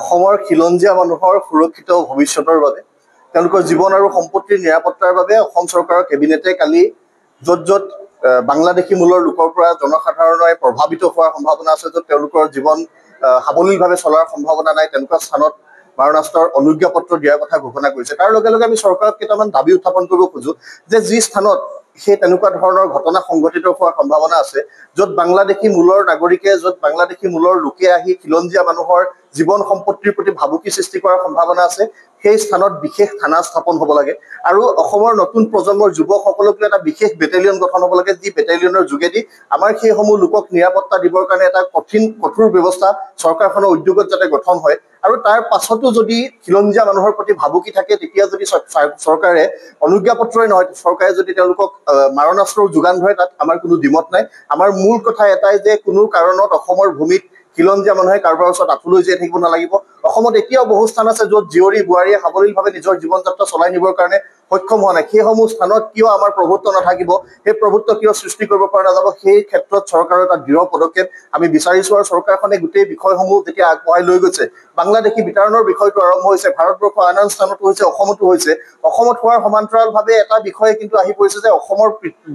অসমৰ খিলঞ্জীয়া মানুহৰ সুৰক্ষিত ভৱিষ্যতৰ বাবে তেওঁলোকৰ জীৱন আৰু সম্পত্তিৰ নিৰাপত্তাৰ বাবে অসম চৰকাৰৰ কেবিনেটে কালি য'ত য'ত বাংলাদেশী মূলৰ লোকৰ পৰা জনসাধাৰণে প্ৰভাৱিত হোৱাৰ সম্ভাৱনা আছে, য'ত তেওঁলোকৰ জীৱন সাৱলীলভাৱে চলাৰ সম্ভাৱনা নাই, তেনেকুৱা স্থানত মাৰণাস্ত্ৰৰ অনুজ্ঞাপত্ৰ দিয়াৰ কথা ঘোষণা কৰিছে। তাৰ লগে লগে আমি চৰকাৰক কেইটামান দাবী উত্থাপন কৰিব খোজো যে যি স্থানত সেই তেনেকুৱা ধৰণৰ ঘটনা সংঘটিত হোৱাৰ সম্ভাৱনা আছে, য'ত বাংলাদেশী মূলৰ নাগৰিকে, য'ত বাংলাদেশী মূলৰ লোকে আহি খিলঞ্জীয়া মানুহৰ জীৱন সম্পত্তিৰ প্ৰতি ভাবুকি সৃষ্টি কৰাৰ সম্ভাৱনা আছে, সেই স্থানত বিশেষ থানা স্থাপন হ'ব লাগে আৰু অসমৰ নতুন প্ৰজন্মৰ যুৱকসকলক এটা বিশেষ বেটেলিয়ন গঠন হ'ব লাগে, যি বেটেলিয়নৰ যোগেদি আমাৰ সেইসমূহ লোকক নিৰাপত্তা দিবৰ কাৰণে এটা কঠোৰ ব্যৱস্থা চৰকাৰখনৰ উদ্যোগত যাতে গঠন হয়। আৰু তাৰ পাছতো যদি খিলঞ্জীয়া মানুহৰ প্ৰতি ভাবুকি থাকে, তেতিয়া যদি চৰকাৰে অনুজ্ঞাপত্ৰই নহয়, চৰকাৰে যদি তেওঁলোকক মাৰণাস্ত্ৰৰ যোগান ধৰে, তাত আমাৰ কোনো দ্বিমত নাই। আমাৰ মূল কথা এটাই যে কোনো কাৰণত অসমৰ ভূমিত খিলঞ্জীয়া মানুহে কাৰোবাৰ ওচৰত আঁঠুলৈ জীয়াই থাকিব নালাগিব। অসমত এতিয়াও বহু স্থান আছে য'ত জীয়ৰী বোৱাৰীয়ে সাৱলীলভাৱে নিজৰ জীৱন যাত্ৰা চলাই নিবৰ কাৰণে সক্ষম হোৱা নাই। সেইসমূহ স্থানত কিয় আমাৰ প্ৰভুত্ব নাথাকিব, সেই প্ৰভুত্ব কিয় সৃষ্টি কৰিব পৰা নাযাব, সেই ক্ষেত্ৰত চৰকাৰৰ এটা দৃঢ় পদক্ষেপ আমি বিচাৰিছো। আৰু চৰকাৰখনে গোটেই বিষয়সমূহ যেতিয়া আগবঢ়াই লৈ গৈছে, বাংলাদেশী বিতাড়নৰ বিষয়টো আৰম্ভ হৈছে, ভাৰতবৰ্ষৰ আন আন স্থানতো হৈছে, অসমতো হৈছে। অসমত হোৱাৰ সমান্তৰালভাৱে এটা বিষয়ে কিন্তু আহি পৰিছে যে অসমৰ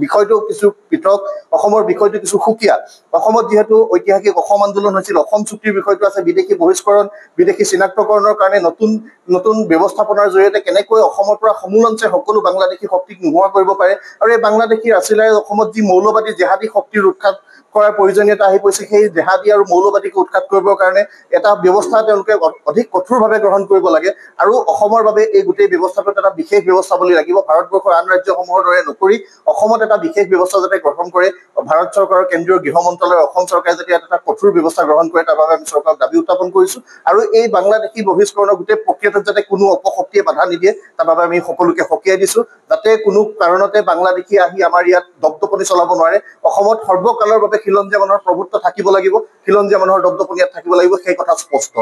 বিষয়টো কিছু পৃথক, অসমৰ বিষয়টো কিছু সুকীয়া। অসমত যিহেতু ঐতিহাসিক অসম আন্দোলন হৈছিল, অসম চুক্তিৰ বিষয়টো আছে, বিদেশী বহিষ্কৰণ, বিদেশী চিনাক্তকৰণৰ কাৰণে নতুন নতুন ব্যৱস্থাপনাৰ জৰিয়তে কেনেকৈ অসমৰ পৰা সমূলঞ্চে সকলো বাংলাদেশী শক্তিক নোহোৱা কৰিব পাৰে। আৰু এই বাংলাদেশী ৰাছিলাৰে অসমত যি মৌলবাদী জেহাদী শক্তিৰ উৎখাত কৰাৰ প্ৰয়োজনীয়তা আহি পৰিছে, সেই জেহাদী আৰু মৌলবাদীক উৎখাত কৰিবৰ কাৰণে এটা ব্যৱস্থা তেওঁলোকে অধিক কঠোৰভাৱে গ্ৰহণ কৰিব লাগে। আৰু অসমৰ বাবে এই গোটেই ব্যৱস্থাটোত এটা বিশেষ ব্যৱস্থা বুলি লাগিব। ভাৰতবৰ্ষৰ আন ৰাজ্যসমূহৰ দৰে নকৰি অসমত এটা বিশেষ ব্যৱস্থা যাতে গ্ৰহণ কৰে ভাৰত চৰকাৰৰ কেন্দ্ৰীয় গৃহ মন্ত্ৰালয়, অসম চৰকাৰে যাতে এটা কঠোৰ ব্যৱস্থা গ্ৰহণ কৰে, তাৰ বাবে আমি চৰকাৰক দাবী উত্থাপন কৰিছো। আৰু এই বাংলাদেশী বহিষ্কৰণৰ গোটেই প্ৰক্ৰিয়াটোত যাতে কোনো অপশক্তিয়ে বাধা নিদিয়ে, তাৰ বাবে আমি সকলোকে সকীয়াই দিছো, যাতে কোনো কাৰণতে বাংলাদেশী আহি আমাৰ ইয়াত দপদপনি চলাব নোৱাৰে। অসমত সৰ্বকালৰ বাবে খিলঞ্জীয়া মানুহৰ প্ৰভুত্ব থাকিব লাগিব, খিলঞ্জীয়া মানুহৰ দপদপনি ইয়াত থাকিব লাগিব, সেই কথা স্পষ্ট।